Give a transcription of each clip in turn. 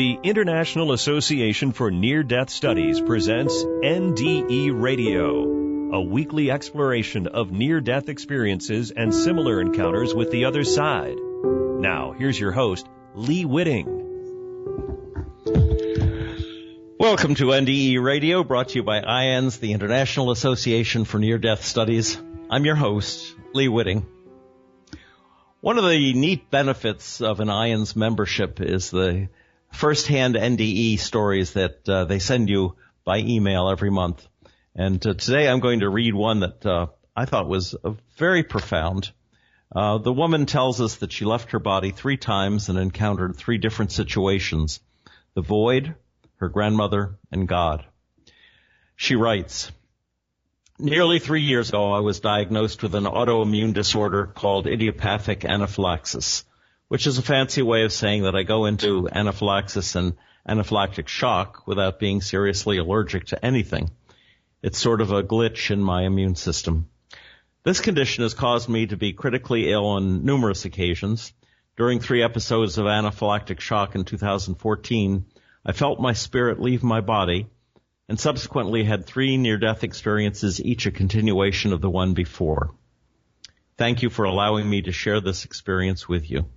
The International Association for Near-Death Studies presents NDE Radio, a weekly exploration of near-death experiences and similar encounters with the other side. Now, here's your host, Lee Witting. Welcome to NDE Radio, brought to you by IANDS, the International Association for Near-Death Studies. I'm your host, Lee Witting. One of the neat benefits of an IANDS membership is the first-hand NDE stories that they send you by email every month. And today I'm going to read one that I thought was very profound. The woman tells us that she left her body 3 times and encountered 3 different situations: the void, her grandmother, and God. She writes, "Nearly 3 years ago, I was diagnosed with an autoimmune disorder called idiopathic anaphylaxis, which is a fancy way of saying that I go into anaphylaxis and anaphylactic shock without being seriously allergic to anything. It's sort of a glitch in my immune system. This condition has caused me to be critically ill on numerous occasions. During 3 episodes of anaphylactic shock in 2014, I felt my spirit leave my body, and subsequently had 3 near-death experiences, each a continuation of the one before. Thank you for allowing me to share this experience with you.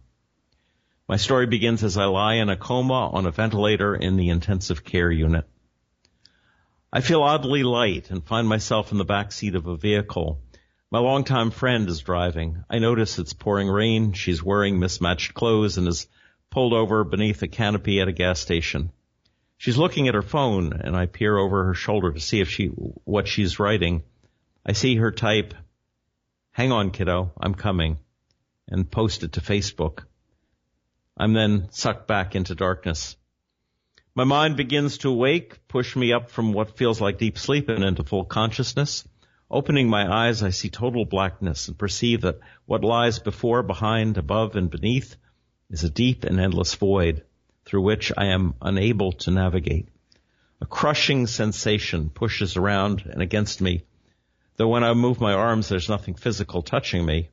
My story begins as I lie in a coma on a ventilator in the intensive care unit. I feel oddly light and find myself in the back seat of a vehicle. My longtime friend is driving. I notice it's pouring rain. She's wearing mismatched clothes and is pulled over beneath a canopy at a gas station. She's looking at her phone, and I peer over her shoulder to see what she's writing. I see her type, "Hang on, kiddo, I'm coming," and post it to Facebook. I'm then sucked back into darkness. My mind begins to awake, push me up from what feels like deep sleep and into full consciousness. Opening my eyes, I see total blackness and perceive that what lies before, behind, above, and beneath is a deep and endless void through which I am unable to navigate. A crushing sensation pushes around and against me, though when I move my arms, there's nothing physical touching me.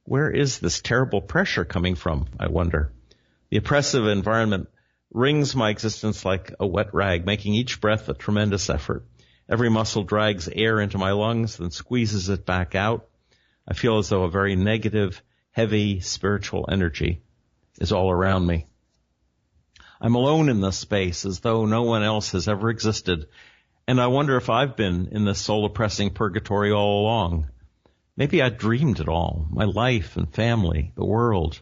Where is this terrible pressure coming from, I wonder? The oppressive environment wrings my existence like a wet rag, making each breath a tremendous effort. Every muscle drags air into my lungs, then squeezes it back out. I feel as though a very negative, heavy spiritual energy is all around me. I'm alone in this space, as though no one else has ever existed, and I wonder if I've been in this soul-oppressing purgatory all along. Maybe I dreamed it all, my life and family, the world.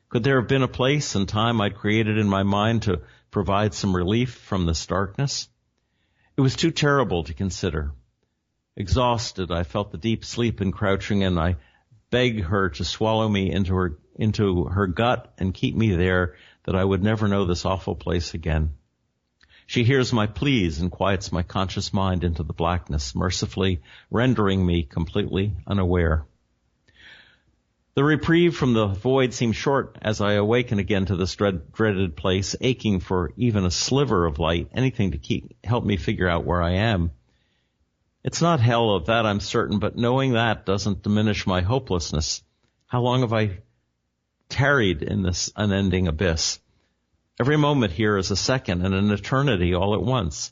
Could there have been a place and time I'd created in my mind to provide some relief from this darkness? It was too terrible to consider. Exhausted, I felt the deep sleep encroaching, and I begged her to swallow me into her gut and keep me there, that I would never know this awful place again. She hears my pleas and quiets my conscious mind into the blackness, mercifully rendering me completely unaware. The reprieve from the void seems short as I awaken again to this dreaded place, aching for even a sliver of light, anything to help me figure out where I am. It's not hell, of that I'm certain, but knowing that doesn't diminish my hopelessness. How long have I tarried in this unending abyss? Every moment here is a second and an eternity all at once.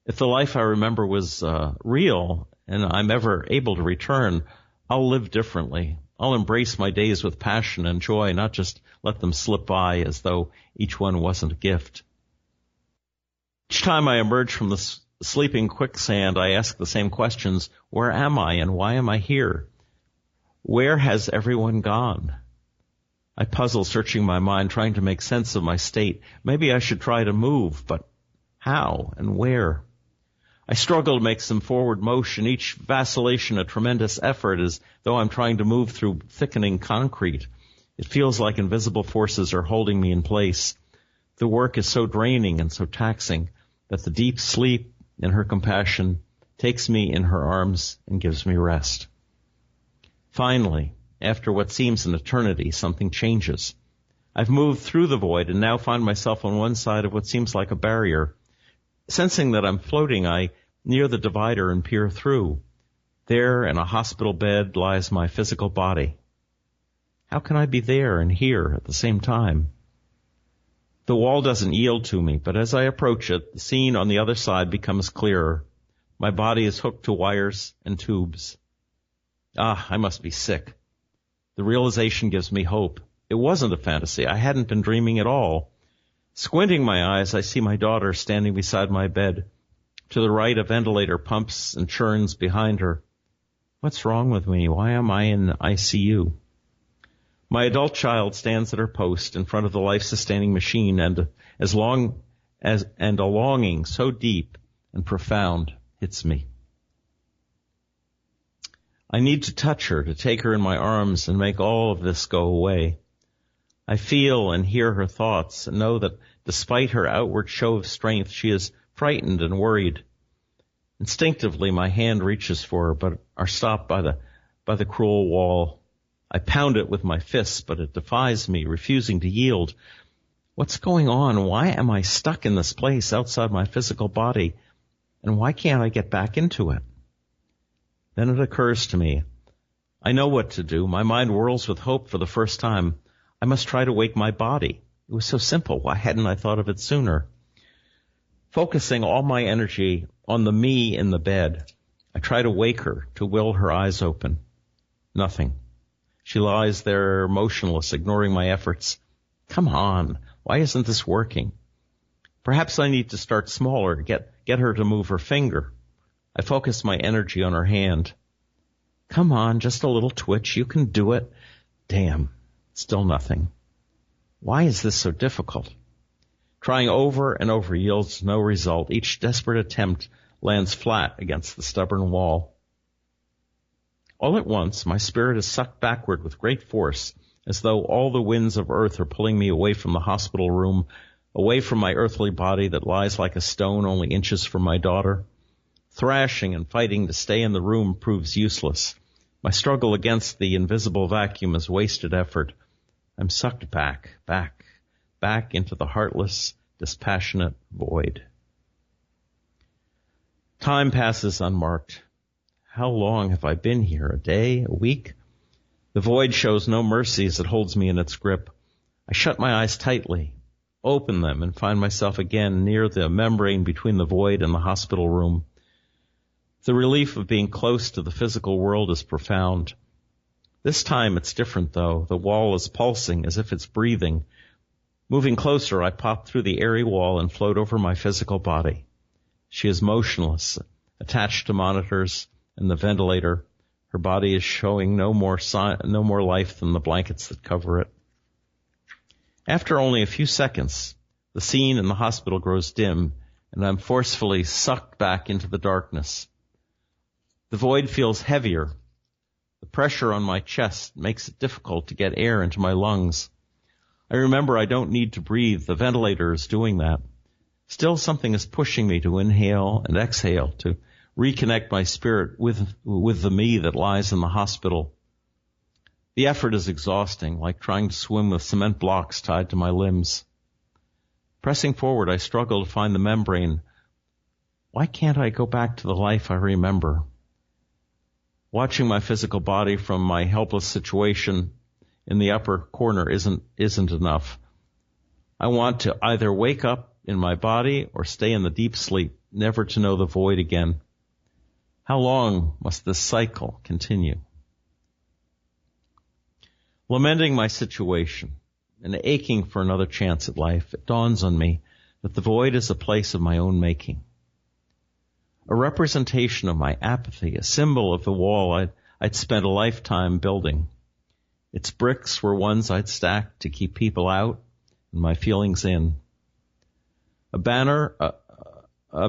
If the life I remember was real and I'm ever able to return, I'll live differently. I'll embrace my days with passion and joy, not just let them slip by as though each one wasn't a gift. Each time I emerge from the sleeping quicksand, I ask the same questions. Where am I and why am I here? Where has everyone gone? I puzzle, searching my mind, trying to make sense of my state. Maybe I should try to move, but how and where? I struggle to make some forward motion, each vacillation a tremendous effort, as though I'm trying to move through thickening concrete. It feels like invisible forces are holding me in place. The work is so draining and so taxing that the deep sleep in her compassion takes me in her arms and gives me rest. Finally, after what seems an eternity, something changes. I've moved through the void and now find myself on one side of what seems like a barrier. Sensing that I'm floating, I near the divider and peer through. There, in a hospital bed, lies my physical body. How can I be there and here at the same time? The wall doesn't yield to me, but as I approach it, the scene on the other side becomes clearer. My body is hooked to wires and tubes. I must be sick. The realization gives me hope. It wasn't a fantasy. I hadn't been dreaming at all. Squinting my eyes, I see my daughter standing beside my bed. To the right, a ventilator pumps and churns behind her. What's wrong with me? Why am I in the ICU? My adult child stands at her post in front of the life-sustaining machine, and a longing so deep and profound hits me. I need to touch her, to take her in my arms and make all of this go away. I feel and hear her thoughts and know that despite her outward show of strength, she is frightened and worried. Instinctively, my hand reaches for her, but are stopped by the cruel wall. I pound it with my fists, but it defies me, refusing to yield. What's going on? Why am I stuck in this place outside my physical body? And why can't I get back into it? Then it occurs to me. I know what to do. My mind whirls with hope for the first time. I must try to wake my body. It was so simple. Why hadn't I thought of it sooner? Focusing all my energy on the me in the bed, I try to wake her, to will her eyes open. Nothing. She lies there motionless, ignoring my efforts. Come on. Why isn't this working? Perhaps I need to start smaller to get her to move her finger. I focus my energy on her hand. Come on, just a little twitch. You can do it. Damn. Still nothing. Why is this so difficult? Trying over and over yields no result. Each desperate attempt lands flat against the stubborn wall. All at once, my spirit is sucked backward with great force, as though all the winds of earth are pulling me away from the hospital room, away from my earthly body that lies like a stone only inches from my daughter. Thrashing and fighting to stay in the room proves useless. My struggle against the invisible vacuum is wasted effort. I'm sucked back into the heartless, dispassionate void. Time passes unmarked. How long have I been here? A day? A week? The void shows no mercy as it holds me in its grip. I shut my eyes tightly, open them, and find myself again near the membrane between the void and the hospital room. The relief of being close to the physical world is profound. This time it's different, though. The wall is pulsing as if it's breathing. Moving closer, I pop through the airy wall and float over my physical body. She is motionless, attached to monitors and the ventilator. Her body is showing no more life than the blankets that cover it. After only a few seconds, the scene in the hospital grows dim, and I'm forcefully sucked back into the darkness. The void feels heavier. The pressure on my chest makes it difficult to get air into my lungs. I remember I don't need to breathe. The ventilator is doing that. Still, something is pushing me to inhale and exhale, to reconnect my spirit with the me that lies in the hospital. The effort is exhausting, like trying to swim with cement blocks tied to my limbs. Pressing forward, I struggle to find the membrane. Why can't I go back to the life I remember? Watching my physical body from my helpless situation in the upper corner isn't enough. I want to either wake up in my body or stay in the deep sleep, never to know the void again. How long must this cycle continue? Lamenting my situation and aching for another chance at life, it dawns on me that the void is a place of my own making. A representation of my apathy, a symbol of the wall I'd spent a lifetime building. Its bricks were ones I'd stacked to keep people out and my feelings in. A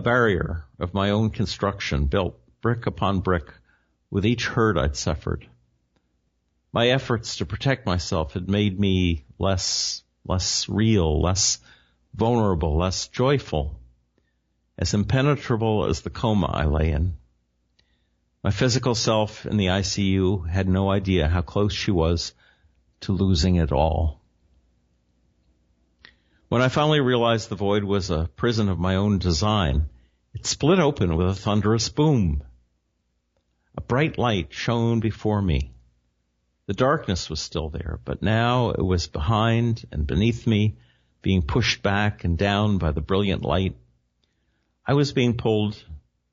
barrier of my own construction, built brick upon brick with each hurt I'd suffered. My efforts to protect myself had made me less real, less vulnerable, less joyful, as impenetrable as the coma I lay in. My physical self in the ICU had no idea how close she was to losing it all. When I finally realized the void was a prison of my own design, it split open with a thunderous boom. A bright light shone before me. The darkness was still there, but now it was behind and beneath me. being pushed back and down by the brilliant light. I was being pulled,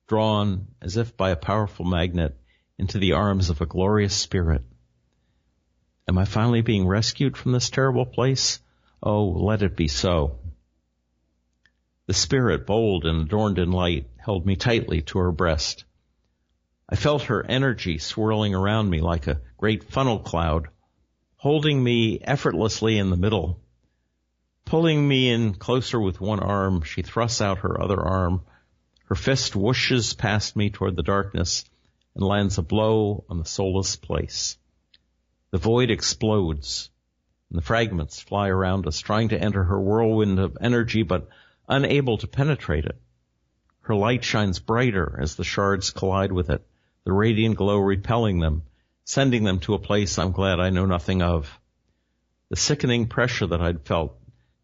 drawn, as if by a powerful magnet, into the arms of a glorious spirit. Am I finally being rescued from this terrible place? Oh, let it be so. The spirit, bold and adorned in light, held me tightly to her breast. I felt her energy swirling around me like a great funnel cloud, holding me effortlessly in the middle. Pulling me in closer with one arm, she thrusts out her other arm. Her fist whooshes past me toward the darkness and lands a blow on the soulless place. The void explodes, and the fragments fly around us, trying to enter her whirlwind of energy, but unable to penetrate it. Her light shines brighter as the shards collide with it, the radiant glow repelling them, sending them to a place I'm glad I know nothing of. The sickening pressure that I'd felt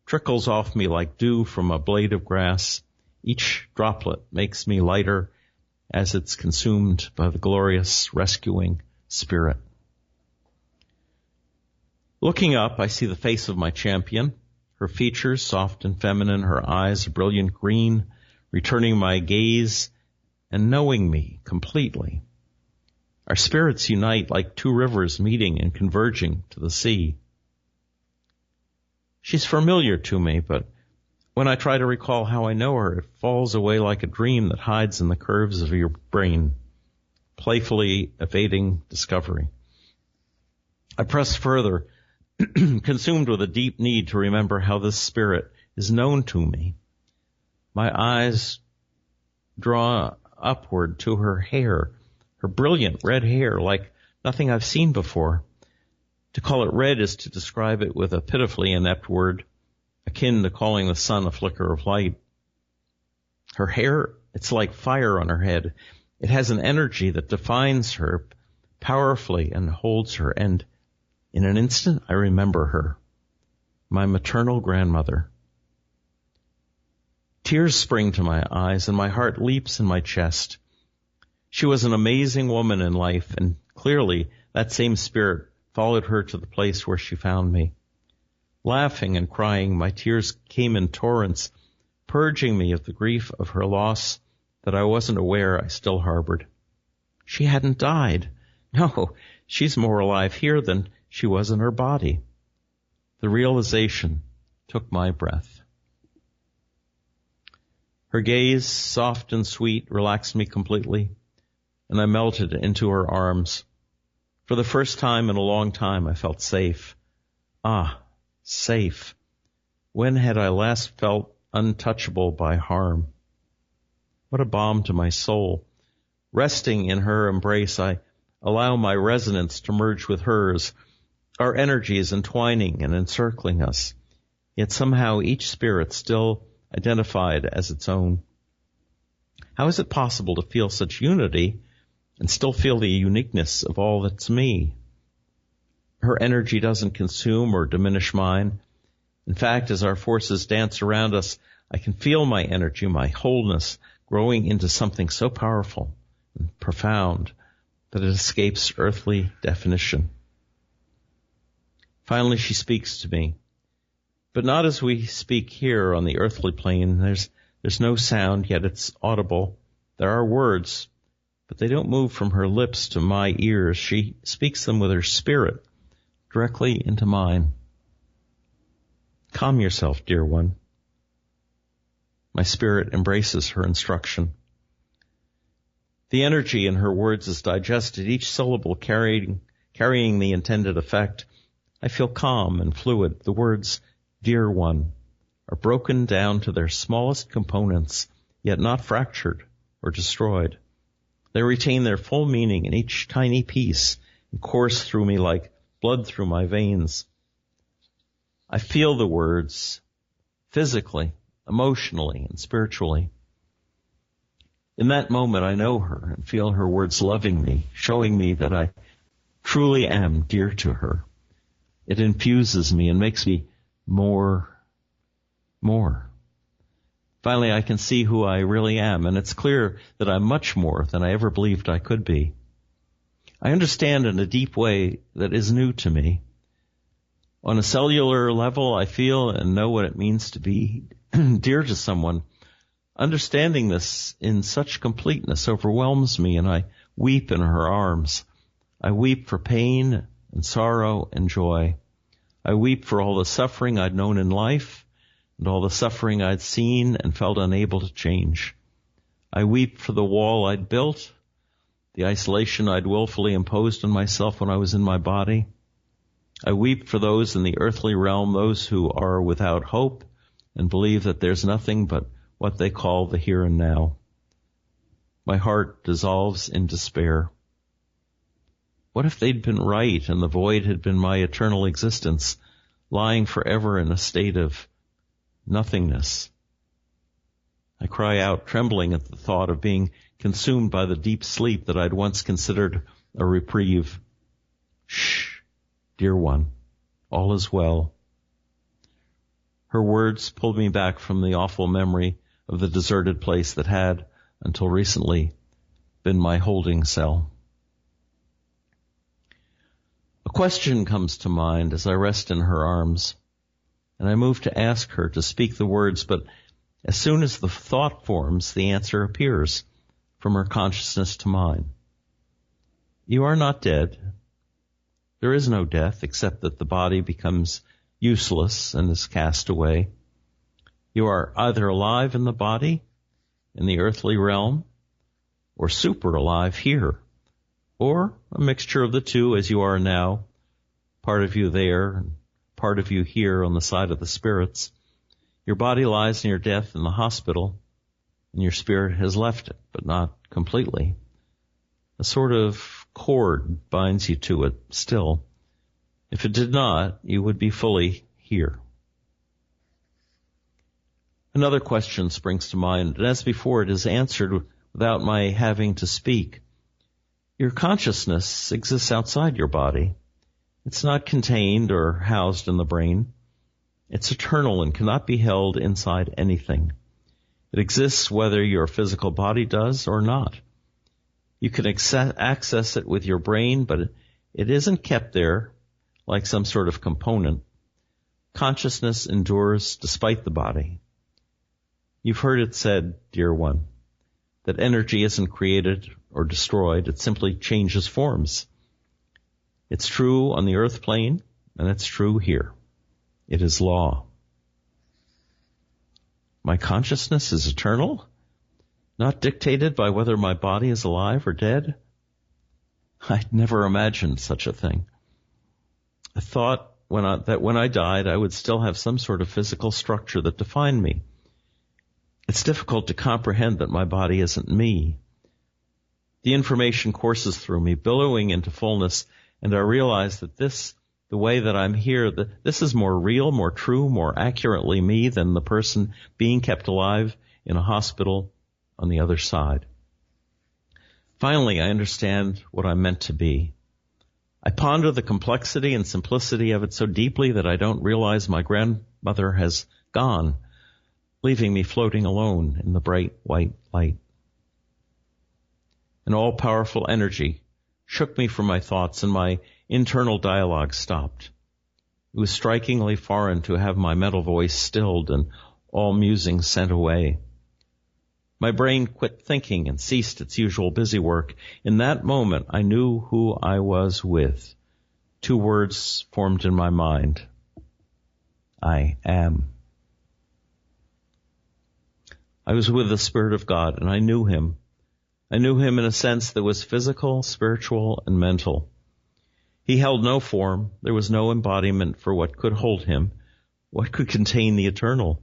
trickles off me like dew from a blade of grass. Each droplet makes me lighter as it's consumed by the glorious rescuing spirit. Looking up, I see the face of my champion, her features soft and feminine, her eyes a brilliant green, returning my gaze and knowing me completely. Our spirits unite like two rivers meeting and converging to the sea. She's familiar to me, but when I try to recall how I know her, it falls away like a dream that hides in the curves of your brain, playfully evading discovery. I press further, consumed with a deep need to remember how this spirit is known to me. My eyes draw upward to her hair, her brilliant red hair, like nothing I've seen before. To call it red is to describe it with a pitifully inept word, akin to calling the sun a flicker of light. Her hair, it's like fire on her head. It has an energy that defines her powerfully and holds her, and in an instant I remember her, my maternal grandmother. Tears spring to my eyes and my heart leaps in my chest. She was an amazing woman in life, and clearly that same spirit followed her to the place where she found me. Laughing and crying, my tears came in torrents, purging me of the grief of her loss that I wasn't aware I still harbored. She hadn't died. No, she's more alive here than she was in her body. The realization took my breath. Her gaze, soft and sweet, relaxed me completely, and I melted into her arms. For the first time in a long time, I felt safe. Ah, safe. When had I last felt untouchable by harm? What a balm to my soul. Resting in her embrace, I allow my resonance to merge with hers, our energies entwining and encircling us, yet somehow each spirit still identified as its own. How is it possible to feel such unity and still feel the uniqueness of all that's me? Her energy doesn't consume or diminish mine. In fact, as our forces dance around us, I can feel my energy, my wholeness, growing into something so powerful and profound that it escapes earthly definition. Finally, she speaks to me, but not as we speak here on the earthly plane. There's no sound, yet it's audible. There are words, but they don't move from her lips to my ears. She speaks them with her spirit directly into mine. Calm yourself, dear one. My spirit embraces her instruction. The energy in her words is digested, each syllable carrying the intended effect. I feel calm and fluid. The words, dear one, are broken down to their smallest components, yet not fractured or destroyed. They retain their full meaning in each tiny piece and course through me like blood through my veins. I feel the words physically, emotionally, and spiritually. In that moment, I know her and feel her words loving me, showing me that I truly am dear to her. It infuses me and makes me more. Finally, I can see who I really am, and it's clear that I'm much more than I ever believed I could be. I understand in a deep way that is new to me. On a cellular level, I feel and know what it means to be dear to someone. Understanding this in such completeness overwhelms me, and I weep in her arms. I weep for pain and sorrow and joy. I weep for all the suffering I'd known in life and all the suffering I'd seen and felt unable to change. I weep for the wall I'd built, the isolation I'd willfully imposed on myself when I was in my body. I weep for those in the earthly realm, those who are without hope and believe that there's nothing but what they call the here and now. My heart dissolves in despair. What if they'd been right and the void had been my eternal existence, lying forever in a state of nothingness? I cry out, trembling at the thought of being consumed by the deep sleep that I'd once considered a reprieve. Shh, dear one, all is well. Her words pulled me back from the awful memory of the deserted place that had, until recently, been my holding cell. A question comes to mind as I rest in her arms, and I move to ask her to speak the words, but as soon as the thought forms, the answer appears from her consciousness to mine. You are not dead. There is no death except that the body becomes useless and is cast away. You are either alive in the body, in the earthly realm, or super alive here, or a mixture of the two as you are now, part of you there and part of you here on the side of the spirits. Your body lies near death in the hospital, and your spirit has left it, but not completely. A sort of cord binds you to it still. If it did not, you would be fully here. Another question springs to mind, and as before, it is answered without my having to speak. Your consciousness exists outside your body. It's not contained or housed in the brain. It's eternal and cannot be held inside anything. It exists whether your physical body does or not. You can access it with your brain, but it isn't kept there like some sort of component. Consciousness endures despite the body. You've heard it said, dear one, that energy isn't created or destroyed. It simply changes forms. It's true on the earth plane, and it's true here. It is law. My consciousness is eternal, not dictated by whether my body is alive or dead. I'd never imagined such a thing. I thought that when I died, I would still have some sort of physical structure that defined me. It's difficult to comprehend that my body isn't me. The information courses through me, billowing into fullness, and I realize that the way that I'm here, this is more real, more true, more accurately me than the person being kept alive in a hospital on the other side. Finally, I understand what I'm meant to be. I ponder the complexity and simplicity of it so deeply that I don't realize my grandmother has gone, leaving me floating alone in the bright white light. An all-powerful energy shook me from my thoughts, and my internal dialogue stopped. It was strikingly foreign to have my mental voice stilled and all musing sent away. My brain quit thinking and ceased its usual busy work. In that moment, I knew who I was with. 2 words formed in my mind. I am. I was with the Spirit of God, and I knew Him. I knew Him in a sense that was physical, spiritual, and mental. He held no form. There was no embodiment for what could hold Him, what could contain the eternal.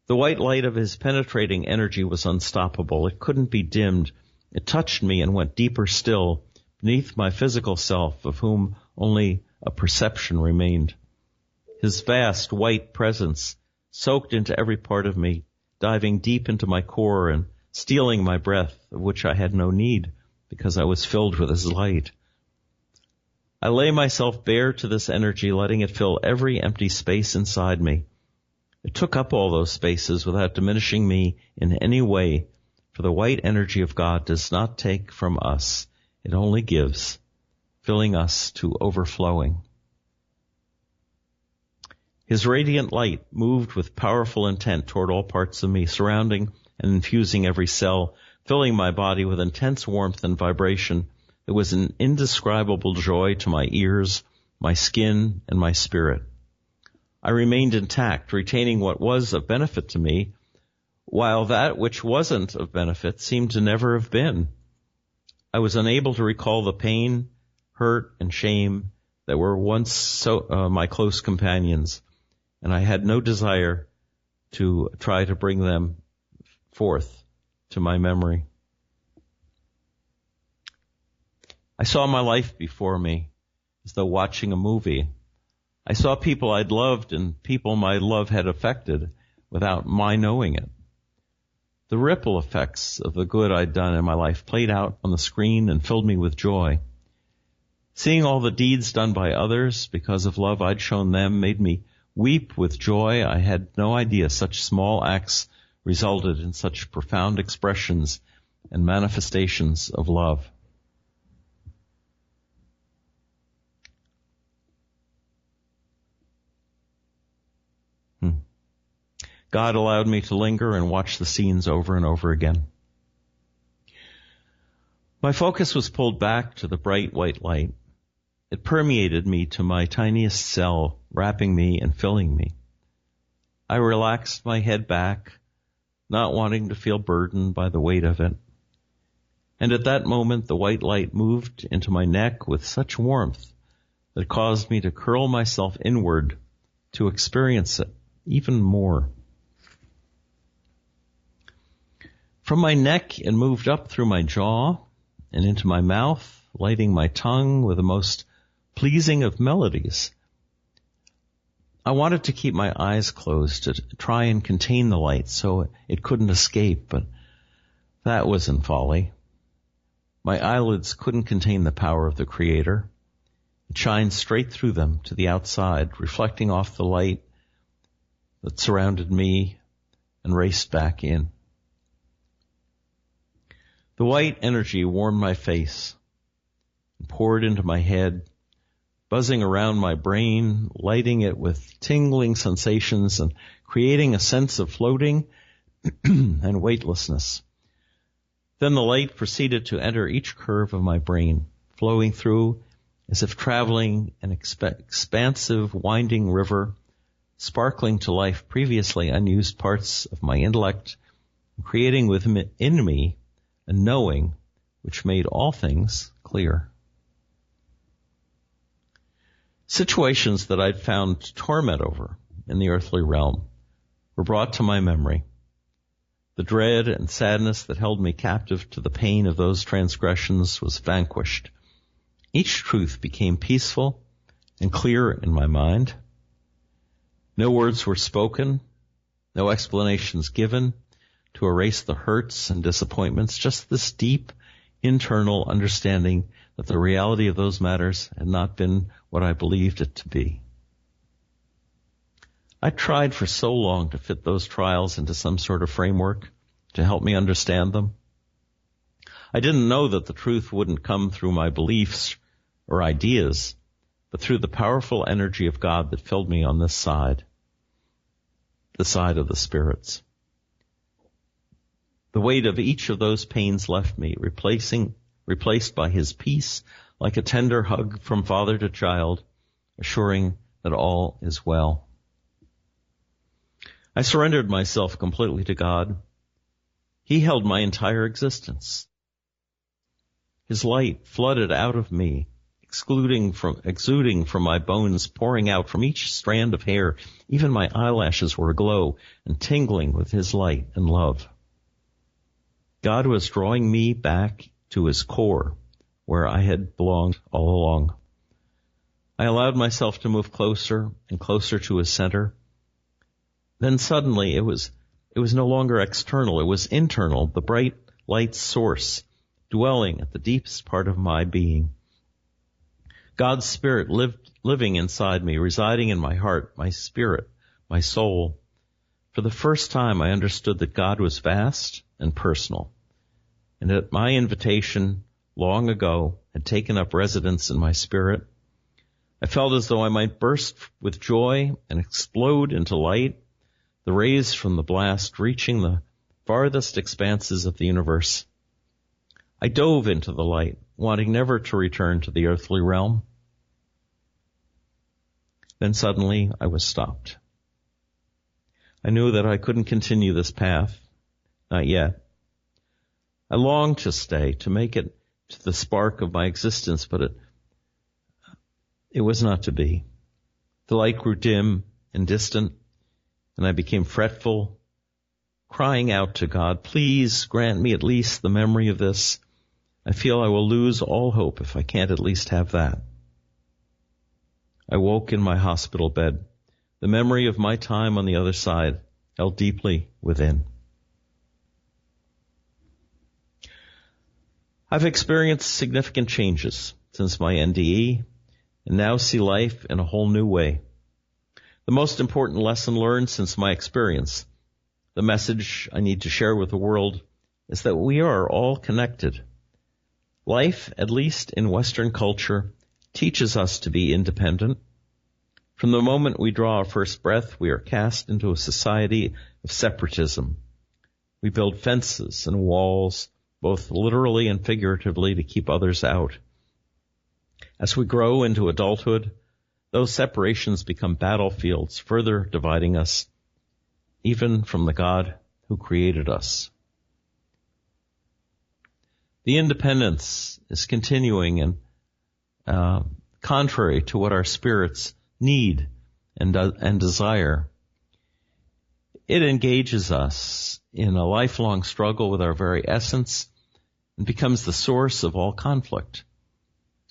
The white light of His penetrating energy was unstoppable. It couldn't be dimmed. It touched me and went deeper still, beneath my physical self, of whom only a perception remained. His vast white presence soaked into every part of me, diving deep into my core and stealing my breath, of which I had no need, because I was filled with His light. I lay myself bare to this energy, letting it fill every empty space inside me. It took up all those spaces without diminishing me in any way, for the white energy of God does not take from us. It only gives, filling us to overflowing. His radiant light moved with powerful intent toward all parts of me, surrounding and infusing every cell, filling my body with intense warmth and vibration that was an indescribable joy to my ears, my skin, and my spirit. I remained intact, retaining what was of benefit to me, while that which wasn't of benefit seemed to never have been. I was unable to recall the pain, hurt, and shame that were once my close companions, and I had no desire to try to bring them forth to my memory. I saw my life before me as though watching a movie. I saw people I'd loved and people my love had affected without my knowing it. The ripple effects of the good I'd done in my life played out on the screen and filled me with joy. Seeing all the deeds done by others because of love I'd shown them made me weep with joy. I had no idea such small acts resulted in such profound expressions and manifestations of love. God allowed me to linger and watch the scenes over and over again. My focus was pulled back to the bright white light. It permeated me to my tiniest cell, wrapping me and filling me. I relaxed my head back, not wanting to feel burdened by the weight of it. And at that moment, the white light moved into my neck with such warmth that it caused me to curl myself inward to experience it even more. From my neck, it moved up through my jaw and into my mouth, lighting my tongue with the most pleasing of melodies. I wanted to keep my eyes closed to try and contain the light so it couldn't escape, but that was in folly. My eyelids couldn't contain the power of the Creator. It shined straight through them to the outside, reflecting off the light that surrounded me and raced back in. The white energy warmed my face and poured into my head, buzzing around my brain, lighting it with tingling sensations and creating a sense of floating and weightlessness. Then the light proceeded to enter each curve of my brain, flowing through as if traveling an expansive, winding river, sparkling to life previously unused parts of my intellect, creating within me a knowing which made all things clear. Situations that I'd found torment over in the earthly realm were brought to my memory. The dread and sadness that held me captive to the pain of those transgressions was vanquished. Each truth became peaceful and clear in my mind. No words were spoken, no explanations given to erase the hurts and disappointments, just this deep internal understanding that the reality of those matters had not been what I believed it to be. I tried for so long to fit those trials into some sort of framework to help me understand them. I didn't know that the truth wouldn't come through my beliefs or ideas, but through the powerful energy of God that filled me on this side, the side of the spirits. The weight of each of those pains left me, replaced by His peace, like a tender hug from father to child, assuring that all is well. I surrendered myself completely to God. He held my entire existence. His light flooded out of me, exuding from my bones, pouring out from each strand of hair. Even my eyelashes were aglow and tingling with His light and love. God was drawing me back to His core, where I had belonged all along. I allowed myself to move closer and closer to His center. Then suddenly it was no longer external, it was internal, the bright light source dwelling at the deepest part of my being. God's Spirit living inside me, residing in my heart, my spirit, my soul. For the first time I understood that God was vast and personal, and that my invitation long ago had taken up residence in my spirit. I felt as though I might burst with joy and explode into light, the rays from the blast reaching the farthest expanses of the universe. I dove into the light, wanting never to return to the earthly realm. Then suddenly I was stopped. I knew that I couldn't continue this path, not yet. I longed to stay, to make it to the spark of my existence, but it was not to be. The light grew dim and distant, and I became fretful, crying out to God, please grant me at least the memory of this. I feel I will lose all hope if I can't at least have that. I woke in my hospital bed, the memory of my time on the other side held deeply within. I've experienced significant changes since my NDE and now see life in a whole new way. The most important lesson learned since my experience, the message I need to share with the world, is that we are all connected. Life, at least in Western culture, teaches us to be independent. From the moment we draw our first breath, we are cast into a society of separatism. We build fences and walls, both literally and figuratively, to keep others out. As we grow into adulthood, those separations become battlefields, further dividing us, even from the God who created us. The independence is continuing and contrary to what our spirits need and desire. It engages us in a lifelong struggle with our very essence and becomes the source of all conflict.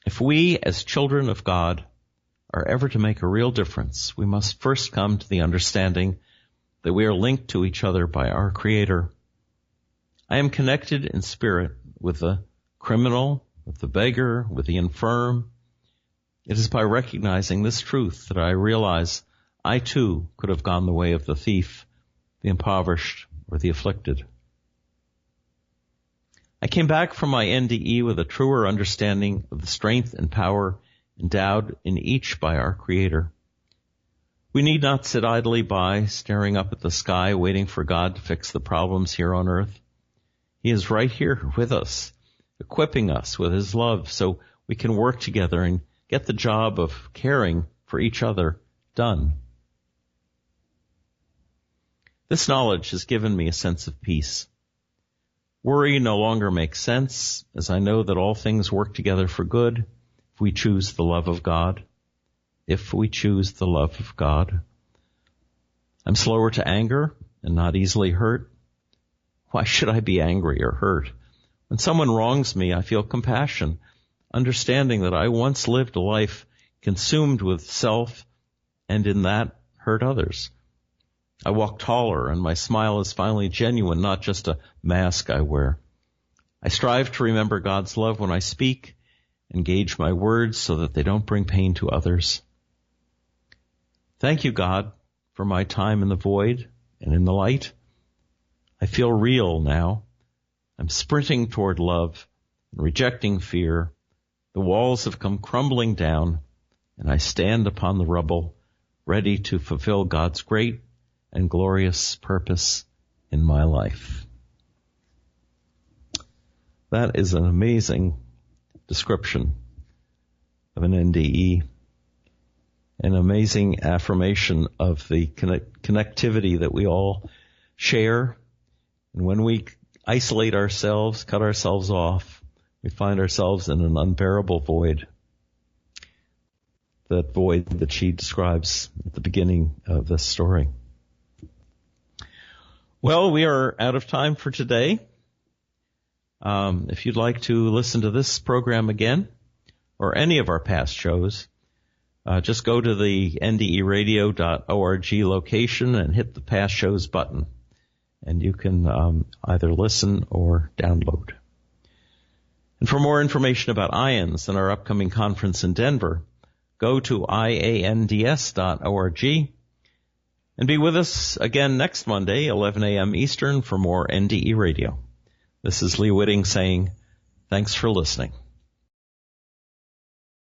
If we, as children of God, are ever to make a real difference, we must first come to the understanding that we are linked to each other by our Creator. I am connected in spirit with the criminal, with the beggar, with the infirm. It is by recognizing this truth that I realize I too could have gone the way of the thief, the impoverished, or the afflicted. I came back from my NDE with a truer understanding of the strength and power endowed in each by our Creator. We need not sit idly by, staring up at the sky, waiting for God to fix the problems here on earth. He is right here with us, equipping us with His love so we can work together and get the job of caring for each other done. This knowledge has given me a sense of peace. Worry no longer makes sense, as I know that all things work together for good if we choose the love of God. If we choose the love of God. I'm slower to anger and not easily hurt. Why should I be angry or hurt? When someone wrongs me, I feel compassion, understanding that I once lived a life consumed with self and in that hurt others. I walk taller and my smile is finally genuine, not just a mask I wear. I strive to remember God's love when I speak and gauge my words so that they don't bring pain to others. Thank you, God, for my time in the void and in the light. I feel real now. I'm sprinting toward love and rejecting fear. The walls have come crumbling down, and I stand upon the rubble, ready to fulfill God's great and glorious purpose in my life. That is an amazing description of an NDE, an amazing affirmation of the connectivity that we all share. And when we isolate ourselves, cut ourselves off, we find ourselves in an unbearable void. That void that she describes at the beginning of this story. Well, we are out of time for today. If you'd like to listen to this program again, or any of our past shows, just go to the nderadio.org location and hit the past shows button. And you can either listen or download. And for more information about IANDS and our upcoming conference in Denver, go to IANDS.org and be with us again next Monday, 11 a.m. Eastern, for more NDE Radio. This is Lee Witting saying, thanks for listening.